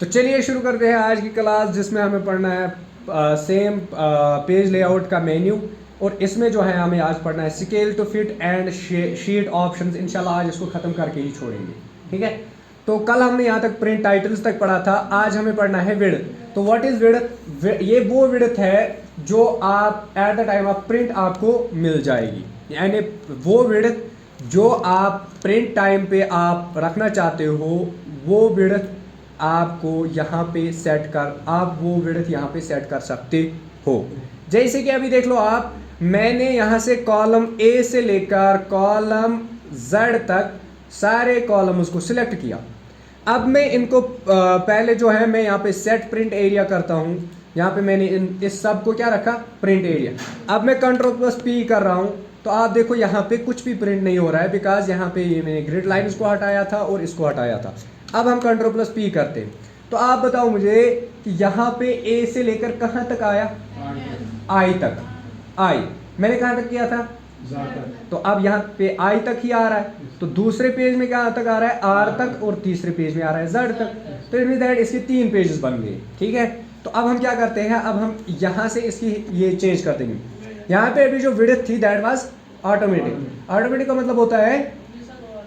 तो चलिए शुरू करते हैं आज की क्लास, जिसमें हमें पढ़ना है सेम पेज लेआउट का मेन्यू, और इसमें जो है हमें आज पढ़ना है scale to fit and sheet options. इंशाल्लाह आज इसको ख़त्म करके ही छोड़ेंगे. ठीक है, तो कल हमने यहाँ तक प्रिंट टाइटल्स तक पढ़ा था. आज हमें पढ़ना है विड्थ. तो व्हाट इज विड्थ? ये वो विड्थ है जो आप at the time of print आपको मिल जाएगी, यानी वो विड्थ जो आप प्रिंट टाइम पे आप रखना चाहते हो, वो विड्थ आपको यहाँ पे सेट कर, आप वो विड्थ यहाँ पे सेट कर सकते हो. जैसे कि अभी देख लो आप, मैंने यहाँ से कॉलम ए से लेकर कॉलम जेड तक सारे कॉलम उसको सिलेक्ट किया. अब मैं इनको पहले जो है मैं यहाँ पे सेट प्रिंट एरिया करता हूँ. यहाँ पे मैंने इस सब को क्या रखा, प्रिंट एरिया. अब मैं Ctrl+P कर रहा हूँ, तो आप देखो यहाँ पे कुछ भी प्रिंट नहीं हो रहा है, बिकॉज यहाँ पे ये मैंने ग्रिड लाइन को हटाया था और इसको हटाया था. अब हम Ctrl+P करते हैं, तो आप बताओ मुझे कि यहाँ पे ए से लेकर कहाँ तक आया, आई तक. आई मैंने कहाँ तक किया था, तो अब यहाँ पे आई तक ही आ रहा है. तो दूसरे पेज में क्या तक आ रहा है, आर तक, और तीसरे पेज में आ रहा है जेड तक. तो इट मींस दैट इसके 3 पेजेस बन गए. ठीक है, तो अब हम क्या करते हैं, अब हम यहाँ से इसकी ये चेंज कर देंगे. यहाँ पे अभी जो विड्थ थी दैट वाज ऑटोमेटिक. ऑटोमेटिक का मतलब होता है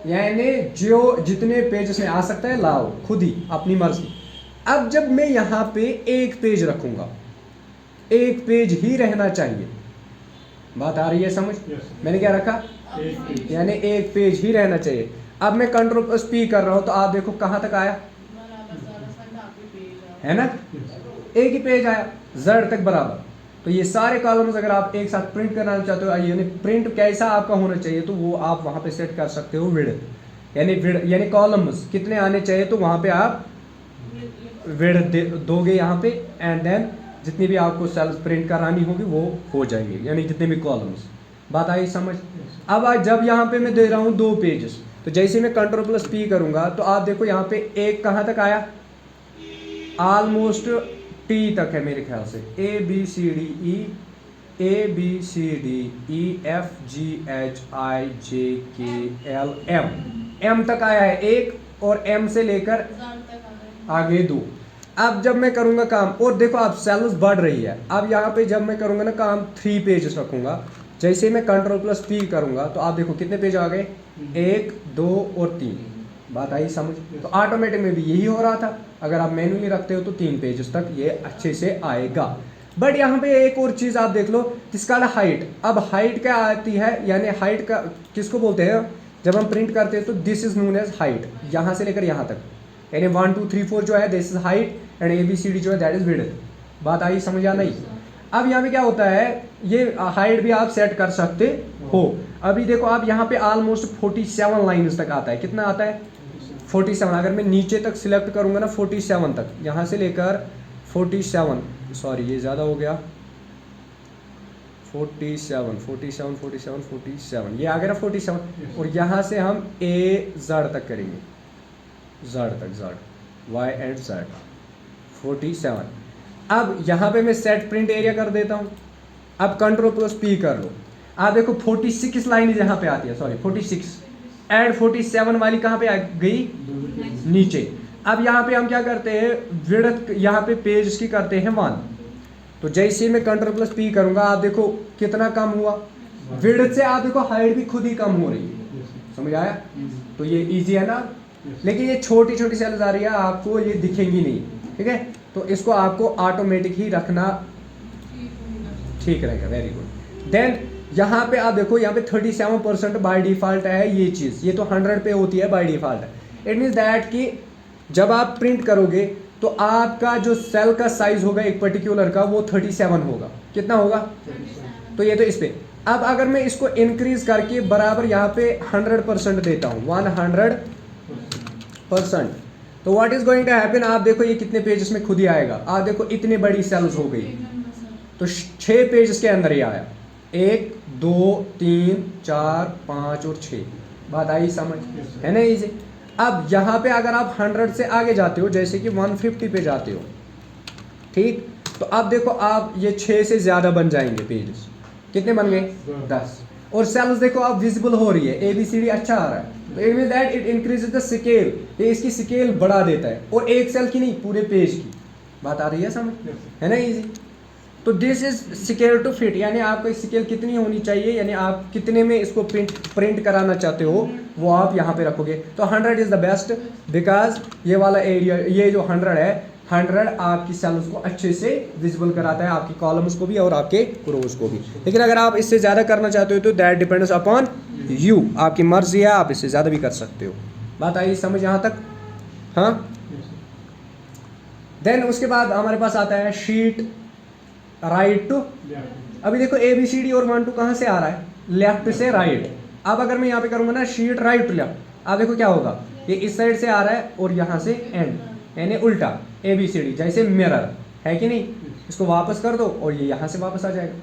यानी जो जितने पेजेस में आ सकता है लाओ खुद ही अपनी मर्जी. अब जब मैं यहाँ पे एक पेज रखूंगा, एक पेज ही रहना चाहिए. बात आ रही है समझ? मैंने क्या रखा, यानी एक पेज ही रहना चाहिए. अब मैं Ctrl+P कर रहा हूं, तो आप देखो कहां तक आया, है ना, एक ही पेज आया जेड तक बराबर. तो ये सारे कॉलम्स अगर आप एक साथ प्रिंट करना चाहते हो, यानी प्रिंट कैसा आपका होना चाहिए, तो वो आप वहां पे सेट कर सकते हो विड्थ. यानी कॉलम्स कितने आने चाहिए, तो वहां पे आप विड्थ दोगे यहाँ पे, एंड देन जितनी भी आपको सेल्स प्रिंट करानी होगी वो हो जाएंगे, यानी जितने भी कॉलम्स. बात आई समझ? अब आज जब यहाँ पे मैं दे रहा हूँ 2 पेजेस, तो जैसे मैं Ctrl+P करूंगा, तो आप देखो यहाँ पे एक कहाँ तक आया, ऑलमोस्ट टी तक है मेरे ख्याल से. A B C D E F G H I J K L M तक आया है एक, और M से लेकर आगे 2. अब जब मैं करूंगा काम, और देखो आप सेल्स बढ़ रही है. अब यहाँ पे जब मैं करूंगा ना काम, 3 पेजेस रखूंगा. जैसे मैं Ctrl+P करूंगा, तो आप देखो कितने पेज आ गए, 1 2 और 3. बात आई समझ? तो ऑटोमेटिक में भी यही हो रहा था. अगर आप मैन्युअली रखते हो तो 3 पेजेस तक ये अच्छे से आएगा. बट यहाँ पे एक और चीज़ आप देख लो, किसका हाइट. अब हाइट क्या आती है, यानी हाइट का किसको बोलते हैं, जब हम प्रिंट करते हैं तो this is known as height. यहाँ से लेकर यहाँ तक, यानी 1 2 3 4 जो है this is height, and ABCD जो है दैट इज विड्थ. बात आई समझ या नहीं? अब यहाँ पे क्या होता है, ये हाइट भी आप सेट कर सकते हो. अभी देखो आप यहाँ पे ऑलमोस्ट 47 लाइन्स तक आता है. कितना आता है, 47. अगर मैं नीचे तक सिलेक्ट करूंगा ना 47 तक, यहाँ से लेकर 47, सॉरी ये ज़्यादा हो गया, 47 ये आ गया ना 47. और यहाँ से हम जेड तक करेंगे, जेड तक, जेड वाई एंड जेड 47. अब यहाँ पे मैं सेट प्रिंट एरिया कर देता हूँ. अब Ctrl+P कर लो, आप देखो 46 लाइन यहाँ पे आती है, सॉरी 46, एड 47 वाली कहाँ पे आ गई, नीचे. अब यहाँ पे हम क्या करते हैं, विड्थ यहाँ पे पेज की करते हैं 1. तो जैसे मैं Ctrl+P करूंगा, आप देखो कितना कम हुआ विड्थ से. आप देखो हाइट भी खुद ही कम हो रही है. समझ आया? तो ये इजी है ना. लेकिन ये छोटी छोटी सेल्स आ रही है, आपको ये दिखेंगी नहीं. ठीक है, तो इसको आपको ऑटोमेटिक ही रखना ठीक रहेगा. Very good. देन यहाँ पे आप देखो, यहाँ पे 37% बाय डिफॉल्ट है ये चीज़. ये तो 100 पे होती है by default. It means that कि जब आप प्रिंट करोगे तो आपका जो सेल का साइज होगा एक पर्टिकुलर का, वो 37 होगा. कितना होगा, तो ये तो इस पे. अब अगर मैं इसको इंक्रीज करके बराबर यहाँ पे 100% देता हूँ, 100%, तो what is going to happen, आप देखो ये कितने पेजेस में खुद ही आएगा. आप देखो इतनी बड़ी सेल्स हो गई, तो 6 पेजेस के अंदर ही आया, 1 2 3 4 5 और 6. बात आई समझ, है ना इजी? अब यहाँ पे अगर आप 100 से आगे जाते हो, जैसे कि 150 पे जाते हो, ठीक, तो अब देखो आप ये 6 से ज़्यादा बन जाएंगे पेजेस। कितने बन गए? 10। और सेल्स देखो आप विजिबल हो रही है, ABCD अच्छा आ रहा है, तो it mean that it increases the scale, ये इसकी स्केल बढ़ा देता है, और एक सेल की नहीं पूरे पेज की। बात आ रही है समझ? है ना इजी? तो this is scale to fit, यानी आपका स्केल कितनी होनी चाहिए, यानी आप कितने में इसको प्रिंट कराना चाहते हो वो आप यहाँ पे रखोगे। तो 100 इज़ द बेस्ट, बिकॉज ये वाला एरिया, ये जो 100 है, 100 आपकी सेल्स को अच्छे से विजिबल कराता है, आपकी कॉलम्स को भी और आपके रोज को भी। लेकिन अगर आप इससे ज़्यादा करना चाहते हो तो दैट डिपेंड्स अपॉन यू, आपकी मर्जी है, आप इससे ज़्यादा भी कर सकते हो। बात आई समझ यहाँ तक? हाँ। देन उसके बाद हमारे पास आता है शीट राइट टू। अभी देखो ABCD और 1 2 कहाँ से आ रहा है? लेफ्ट से राइट। अब अगर मैं यहाँ पे करूँगा ना शीट राइट टू लेफ्ट, आप देखो क्या होगा, ये इस साइड से आ रहा है और यहाँ से एंड, यानी उल्टा ABCD, जैसे मिरर है कि नहीं। इसको वापस कर दो और ये यहाँ से वापस आ जाएगा,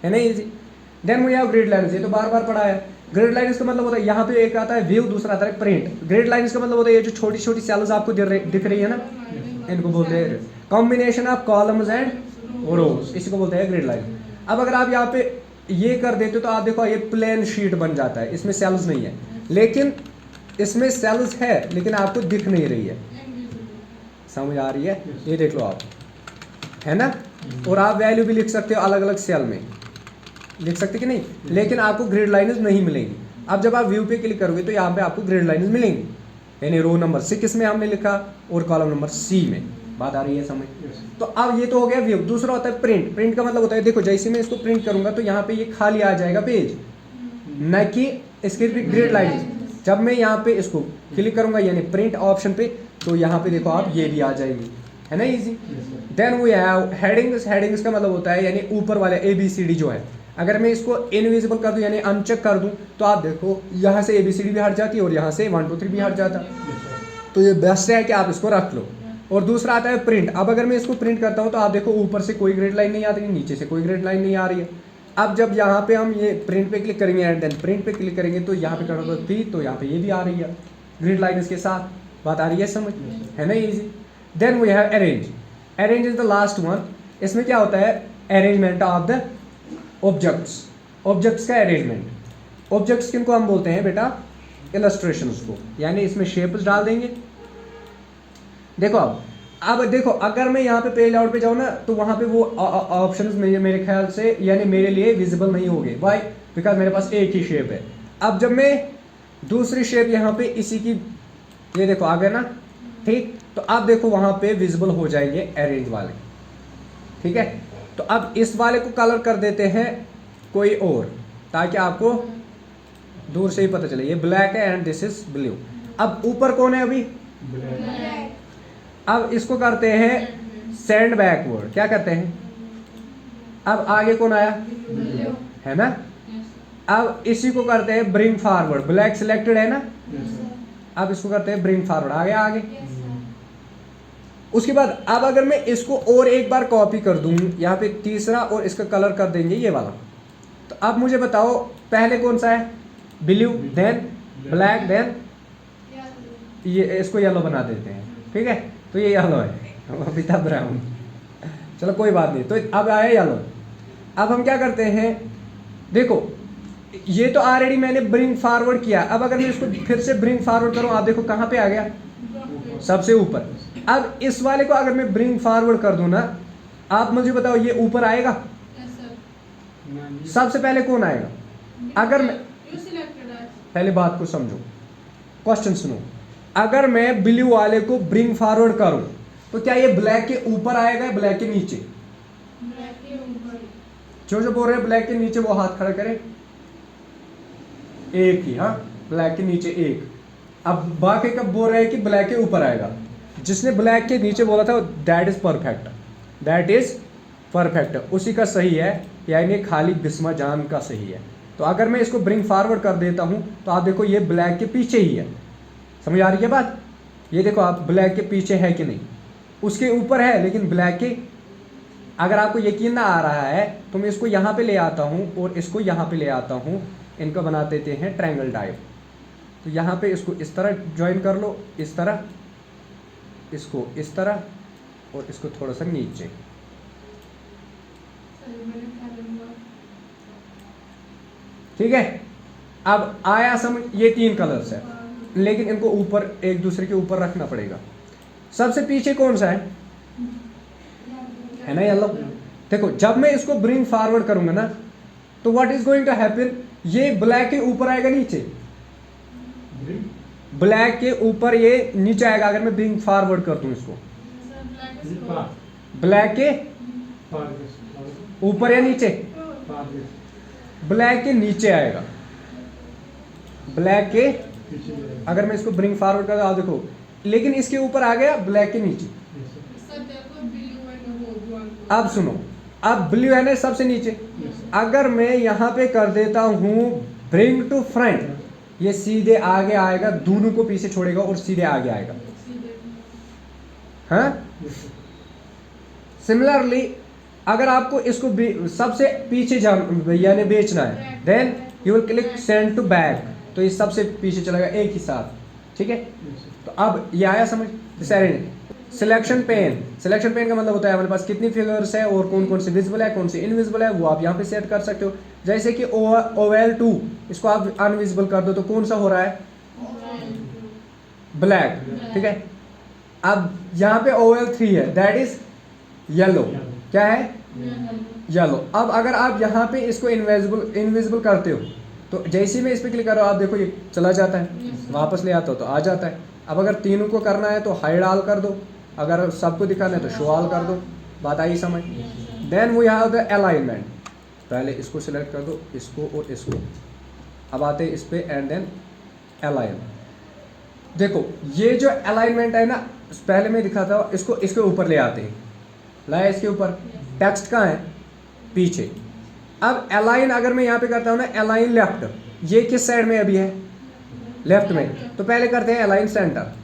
है ना easy. Then we have grid lines, ये तो बार बार पढ़ा है। ग्रिड लाइन्स का मतलब होता है यहाँ पे एक आता है व्यू, दूसरा आता है प्रिंट। ग्रिड लाइन्स का मतलब होता है ये जो छोटी छोटी सेल्स आपको दिख रही है ना, इनको बोलते हैं कॉम्बिनेशन ऑफ कॉलम्स एंड रोज, इसी को बोलते हैं ग्रिड लाइन। अब अगर आप यहाँ पे ये कर देते हो तो आप देखो ये प्लेन शीट बन जाता है, इसमें सेल्स नहीं है, लेकिन इसमें सेल्स है लेकिन आपको दिख नहीं रही है। समझ आ रही है? ये देख लो आप, है ना। और आप वैल्यू भी लिख सकते हो अलग अलग सेल में, लिख सकते कि नहीं, लेकिन आपको ग्रिड लाइन्स नहीं मिलेंगी। अब जब आप व्यू पे क्लिक करोगे तो यहाँ पे आपको ग्रिड लाइन्स मिलेंगी, यानी रो नंबर 6 में हमने लिखा और कॉलम नंबर C में। बात आ रही है समझ? तो अब ये तो हो गया व्यू। दूसरा होता है प्रिंट। प्रिंट का मतलब होता है देखो जैसे मैं इसको प्रिंट करूंगा तो यहाँ पे ये खाली आ जाएगा पेज, न कि इसके ग्रिड लाइन। जब मैं यहाँ पे इसको क्लिक करूंगा यानी प्रिंट ऑप्शन पे, तो यहाँ पे देखो आप ये भी आ जाएंगी, है ना easy. Then we have headings. Headings का मतलब होता है यानी ऊपर वाले ABCD जो है, अगर मैं इसको इनविजिबल कर दूं यानी अनचेक कर दूं तो आप देखो यहाँ से ABCD भी हट जाती है और यहाँ से 1 2 3 भी हट जाता। तो ये बेस्ट है कि आप इसको रख लो। और दूसरा आता है प्रिंट। अब अगर मैं इसको प्रिंट करता हूँ तो आप देखो ऊपर से कोई ग्रिड लाइन नहीं आती है, नीचे से कोई ग्रिड लाइन नहीं आ रही है। अब जब यहाँ पे हम ये प्रिंट पे क्लिक करेंगे एंड देन प्रिंट पे क्लिक करेंगे तो यहाँ पे करोगे थी, तो यहाँ पे ये भी आ रही है ग्रिड लाइन इसके साथ। बात आ रही है समझ? है ना easy. Then we have arrange. Arrange is the last one. इसमें क्या होता है? Arrangement of the objects. Objects का अरेंजमेंट। ऑब्जेक्ट्स किनको हम बोलते हैं बेटा? इलस्ट्रेशंस को, यानी इसमें शेप्स डाल देंगे। देखो अब देखो अगर मैं यहाँ पे पेज आउट पे जाऊँ ना तो वहाँ पे वो ऑप्शंस मेरे ख्याल से यानी मेरे लिए विजिबल नहीं होंगे। वाई? बिकॉज मेरे पास एक ही शेप है। अब जब मैं दूसरी शेप यहाँ पे इसी की, ये देखो आ गया ना, ठीक। तो अब देखो वहाँ पे विजिबल हो जाएंगे अरेंज वाले, ठीक है। तो अब इस वाले को कलर कर देते हैं कोई और, ताकि आपको दूर से ही पता चले ये ब्लैक है एंड दिस इज ब्लू। अब ऊपर कौन है अभी? अब इसको करते हैं सेंड बैकवर्ड। क्या करते हैं? अब आगे कौन आया? है ना। अब इसी को करते हैं ब्रिंग फॉरवर्ड। ब्लैक सिलेक्टेड है ना, अब इसको करते हैं ब्रिंग फॉरवर्ड, आगे। उसके बाद अब अगर मैं इसको और एक बार कॉपी कर दूं यहाँ पे तीसरा, और इसका कलर कर देंगे ये वाला, तो अब मुझे बताओ पहले कौन सा है? ब्लू, देन ब्लैक, देन ये इसको येलो बना देते हैं, ठीक है। तो ये येलो है, अभी था ब्राउन, चलो कोई बात नहीं। तो अब आया येलो। अब हम क्या करते हैं? देखो ये तो ऑलरेडी मैंने ब्रिंग फॉरवर्ड किया। अब अगर मैं इसको फिर से ब्रिंग फॉरवर्ड करूं, आप देखो कहाँ पे आ गया? सबसे ऊपर। अब इस वाले को अगर मैं ब्रिंग फॉरवर्ड कर दूं ना, आप मुझे बताओ ये ऊपर आएगा? सबसे पहले कौन आएगा? अगर मैं पहले बात को समझो, क्वेश्चन सुनो। अगर मैं ब्लू वाले को ब्रिंग फॉरवर्ड करूं तो क्या ये ब्लैक के ऊपर आएगा या ब्लैक के नीचे? जो बोल रहे हैं ब्लैक के नीचे वो हाथ खड़ा करें। एक ही, हाँ, ब्लैक के नीचे एक। अब बाकी कब बोल रहे हैं कि ब्लैक के ऊपर आएगा? जिसने ब्लैक के नीचे बोला था that is perfect, that is perfect, उसी का सही है, यानी खाली बिस्मा जान का सही है। तो अगर मैं इसको ब्रिंग फॉरवर्ड कर देता हूं तो आप देखो ये ब्लैक के पीछे ही है। समझ आ रही है बात? ये देखो आप ब्लैक के पीछे है कि नहीं, उसके ऊपर है लेकिन ब्लैक के। अगर आपको यकीन ना आ रहा है तो मैं इसको यहाँ पे ले आता हूँ और इसको यहाँ पे ले आता हूँ, इनको बना देते हैं ट्रायंगल टाइप। तो यहाँ पे इसको इस तरह ज्वाइन कर लो, इस तरह, इसको इस तरह, और इसको थोड़ा सा नीचे, ठीक है। अब आया समझ, ये 3 कलर्स है, लेकिन इनको ऊपर एक दूसरे के ऊपर रखना पड़ेगा। सबसे पीछे कौन सा है ना येलो। देखो जब मैं इसको ब्रिंग फॉरवर्ड करूंगा ना, तो what is going to happen, ये ब्लैक के ऊपर आएगा नीचे, ब्लैक के ऊपर ये नीचे आएगा। अगर मैं ब्रिंग फॉरवर्ड कर दूं इसको, ब्लैक के ऊपर या नीचे, ब्लैक के नीचे आएगा, ब्लैक के, अगर मैं इसको ब्रिंग फॉरवर्ड कर दूं, आप देखो, लेकिन इसके ऊपर आ गया ब्लैक के नीचे। अब सुनो, अब ब्लू है ना सबसे नीचे, अगर मैं यहां पे कर देता हूं ब्रिंग टू फ्रंट, ये सीधे आगे आएगा, दोनों को पीछे छोड़ेगा और सीधे आगे आएगा। हाँ, सिमिलरली अगर आपको इसको सबसे पीछे यानी बेचना है, then you will click send to back, तो ये सबसे पीछे चलेगा एक ही साथ, ठीक है। तो अब ये आया समझ। सिलेक्शन पेन, सिलेक्शन पेन का मतलब होता है हमारे पास कितनी फिगर्स है और कौन कौन से विजिबल है कौन से इनविजिबल है, वो आप यहाँ पे सेट कर सकते हो। जैसे कि ओवेल 2, इसको आप अनविजिबल कर दो तो कौन सा हो रहा है, ब्लैक, ठीक है। अब यहाँ पे ओवेल 3 है, दैट इज येलो, क्या है, येलो। अब अगर आप यहाँ पे इसको इनविजिबल करते हो, तो जैसे ही मैं इस पर क्लिक कर रहा हूँ, आप देखो ये चला जाता है, वापस ले आता हो तो आ जाता है। अब अगर तीनों को करना है तो हाइड ऑल कर दो, अगर सबको दिखाना है तो शो ऑल कर दो, बात आई समझ। देन वो यहाँ होता है अलाइनमेंट, पहले इसको सिलेक्ट कर दो, इसको और इसको, अब आते हैं इस पे एंड देन अलाइन। देखो ये जो अलाइनमेंट है ना, पहले मैं दिखाता हूँ, इसको इसके ऊपर ले आते हैं, लाया इसके ऊपर, टेक्स्ट कहाँ है, पीछे। अब अलाइन अगर मैं यहाँ पे करता हूँ ना, अलाइन लेफ्ट, ये किस साइड में अभी है, लेफ्ट में, तो पहले करते हैं अलाइन सेंटर।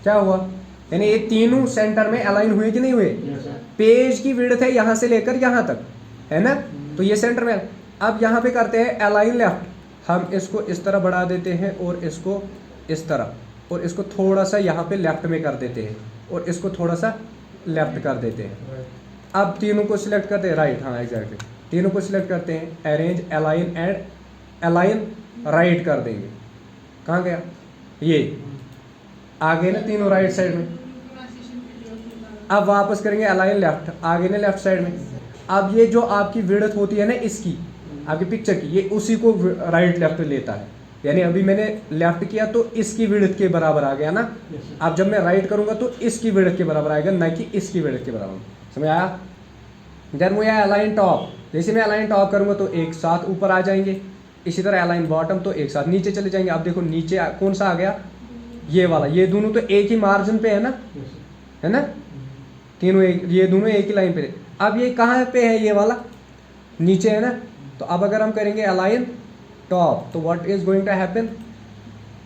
क्या हुआ, यानी ये तीनों सेंटर में अलाइन हुए कि नहीं हुए। पेज की विड्थ है यहाँ से लेकर यहाँ तक, है ना, तो ये सेंटर में। अब यहाँ पे करते हैं अलाइन लेफ्ट, हम इसको इस तरह बढ़ा देते हैं और इसको इस तरह, और इसको थोड़ा सा यहाँ पे लेफ्ट में कर देते हैं और इसको थोड़ा सा लेफ्ट कर देते हैं। अब तीनों को सिलेक्ट करते हैं, राइट, हाँ एग्जैक्टली, तीनों को सिलेक्ट करते हैं, arrange align and align right कर देंगे। कहाँ गया, ये आगे ना तीनों राइट साइड में। अब वापस करेंगे अलाइन लेफ्ट, आगे ना लेफ्ट साइड में। अब ये जो आपकी विड्थ होती है ना इसकी, आपकी पिक्चर की, ये उसी को राइट लेफ्ट लेता है, यानी अभी मैंने लेफ्ट किया तो इसकी विड्थ के बराबर आ गया ना। अब जब मैं राइट करूंगा तो इसकी विड्थ के बराबर आएगा, ना कि इसकी विड्थ के बराबर, समझ आया। देन वो है अलाइन टॉप, जैसे मैं अलाइन टॉप करूंगा तो एक साथ ऊपर आ जाएंगे, इसी तरह अलाइन बॉटम तो एक साथ नीचे चले जाएंगे। अब देखो नीचे कौन सा आ गया, ये वाला, ये दोनों तो एक ही मार्जिन पे है ना, है ना, तीनों एक, ये दोनों एक ही लाइन पे। अब ये कहाँ पे है, ये वाला नीचे है ना। तो अब अगर हम करेंगे अलाइन टॉप, तो what is going to happen,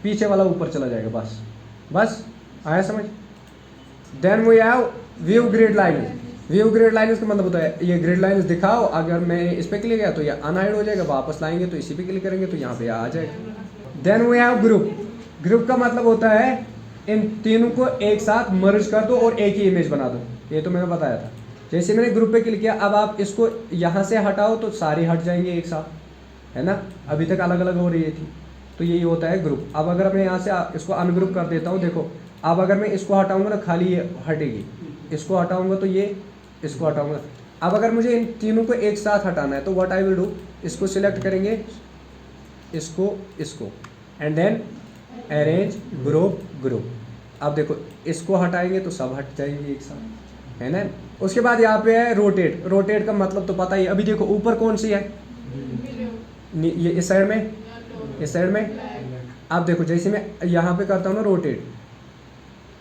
पीछे वाला ऊपर चला जाएगा, बस बस आया समझ। Then we have view grid line, view grid line का मतलब होता है ये ग्रिड लाइन दिखाओ, अगर मैं इस पे क्लिक किया तो ये अनहाइड हो जाएगा, वापस लाएंगे तो इसी पे क्लिक करेंगे तो यहाँ पे आ जाएगा। Then we have group, group का मतलब होता है इन तीनों को एक साथ मर्ज कर दो और एक ही इमेज बना दो, ये तो मैंने बताया था। जैसे मैंने ग्रुप पे क्लिक किया, अब आप इसको यहाँ से हटाओ तो सारी हट जाएंगे एक साथ, है ना, अभी तक अलग अलग हो रही थी, तो यही होता है ग्रुप। अब अगर मैं यहाँ से इसको अनग्रुप कर देता हूँ, देखो अब अगर मैं इसको हटाऊंगा ना खाली ये हटेगी, इसको हटाऊंगा तो ये, इसको हटाऊंगा। अब अगर मुझे इन तीनों को एक साथ हटाना है तो व्हाट आई विल डू, इसको सिलेक्ट करेंगे, इसको इसको and then arrange group group. अब देखो इसको हटाएंगे तो सब हट जाएंगे एक साथ, है ना। उसके बाद यहाँ पे है रोटेट, रोटेट का मतलब तो पता ही है। अभी देखो ऊपर कौन सी है, ये इस साइड में, इस साइड में। अब देखो जैसे मैं यहाँ पे करता हूँ ना रोटेट,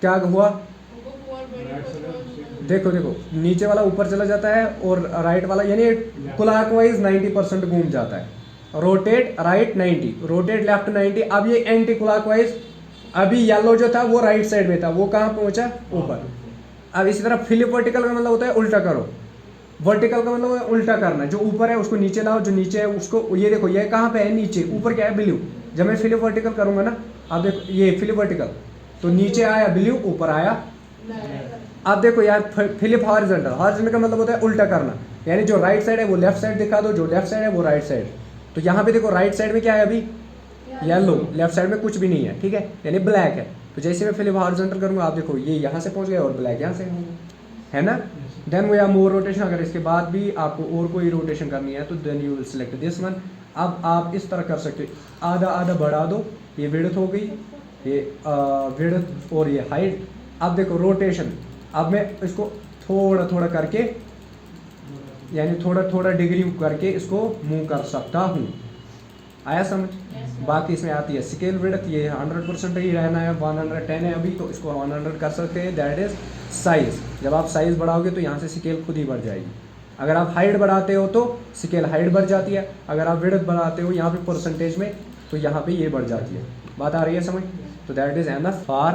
क्या हुआ, देखो देखो नीचे वाला ऊपर चला जाता है और राइट वाला यानी क्लॉकवाइज 90% घूम जाता है। Rotate right 90, rotate left 90। अब ये एंटी क्लॉकवाइज, अभी येलो जो था वो राइट साइड में था, वो कहाँ पहुंचा, ऊपर। अब इसी तरह फ्लिप वर्टिकल का मतलब होता है उल्टा करो, वर्टिकल का मतलब उल्टा करना, जो ऊपर है उसको नीचे लाओ, जो नीचे है उसको, ये देखो ये कहाँ पे है, नीचे, ऊपर क्या है, ब्लू। जब मैं फ्लिप वर्टिकल करूंगा ना, अब देखो ये फ्लिप वर्टिकल, तो नीचे आया ब्लू, ऊपर आया। अब देखो यार, फिलिप हॉरिजॉन्टल, हॉरिजॉन्टल का मतलब होता है उल्टा करना, यानी जो राइट साइड है वो लेफ्ट साइड दिखा दो, जो लेफ्ट साइड है वो राइट साइड। तो यहाँ पे देखो राइट साइड में क्या है अभी, येलो, लेफ्ट साइड में कुछ भी नहीं है, ठीक है, यानी ब्लैक है। तो जैसे मैं फिलिप हॉरिजॉन्टल करूँगा, आप देखो ये यहाँ से पहुँच गया और ब्लैक यहाँ से है ना। Then we are more rotation, अगर इसके बाद भी आपको और कोई रोटेशन करनी है तो then you will select this one. अब आप इस तरह कर सकते हो, आधा आधा बढ़ा दो, ये विड्थ हो गई, ये विड्थ और ये हाइट। अब देखो रोटेशन, अब मैं इसको थोड़ा थोड़ा करके, यानी थोड़ा थोड़ा डिग्री करके इसको मूव कर सकता हूँ। आया समझ? बाकी इसमें आती है स्केल विड्थ, ये 100% ही रहना है, 110 है अभी, तो इसको 100 कर सकते हैं। That is size. जब आप साइज बढ़ाओगे तो यहाँ से स्केल खुद ही बढ़ जाएगी। अगर आप हाइट बढ़ाते हो तो स्केल हाइट बढ़ जाती है, अगर आप विड्थ बढ़ाते हो यहाँ पे परसेंटेज में तो यहाँ पे ये बढ़ जाती है। बात आ रही है समझ? तो दैट इज एनफ फॉर